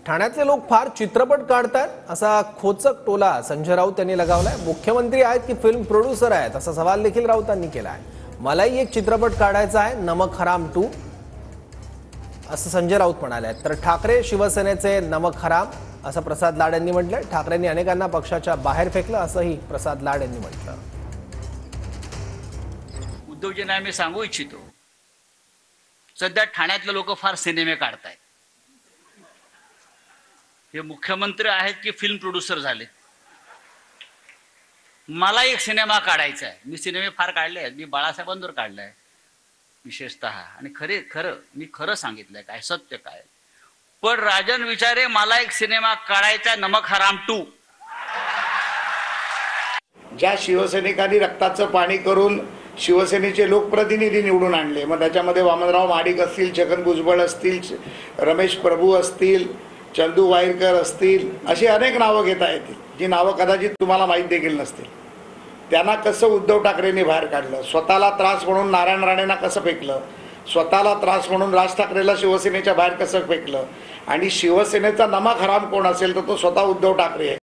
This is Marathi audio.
ठाण्याचे लोक फार चित्रपट काढतात असा खोचक टोला संजय राऊत यांनी लगावलाय। मुख्यमंत्री आहेत की फिल्म प्रोड्युसर आहेत असा सवाल देखील राऊतांनी केलाय। मलाही एक चित्रपट काढायचा आहे, नमक हराम 2 असं संजय राऊत म्हणाले। तर ठाकरे शिवसेनेचे नमक हराम असं प्रसाद लाड यांनी म्हटलंय। ठाकरेंनी अनेकांना पक्षाच्या बाहेर फेकलं असंही प्रसाद लाड यांनी म्हटलं। उद्योजकांना मी सांगू इच्छितो, सध्या ठाण्यातले लोक फार सिनेमे काढतायत। हे मुख्यमंत्री आहेत की फिल्म प्रोड्युसर झाले। मला एक सिनेमा काढायचा आहे। मी सिनेमे फार काढले आहेत, मी बाळासाहेबांवर काढलाय विशेषतः, आणि मी खरं सांगितलंय काय सत्य काय। पण राजन विचारे मला एक सिनेमा काढायचा, नमक हराम 2। ज्या शिवसैनिकांनी रक्ताचं पाणी करून शिवसेनेचे लोकप्रतिनिधी निवडून आणले, मग त्याच्यामध्ये वामनराव महाडिक असतील, छगन भुजबळ असतील, रमेश प्रभू असतील, चंदू वाईरकर असतील, अशी अनेक नावं घेता येतील जी नावं कदाचित तुम्हाला माहीत देखील नसतील। त्यांना कसं उद्धव ठाकरेंनी बाहेर काढलं, स्वतःला त्रास म्हणून नारायण राणेंना कसं फेकलं, स्वतःला त्रास म्हणून राज ठाकरेला शिवसेनेच्या बाहेर कसं फेकलं, आणि शिवसेनेचा नमक हराम कोण असेल तर तो स्वतः उद्धव ठाकरे आहे।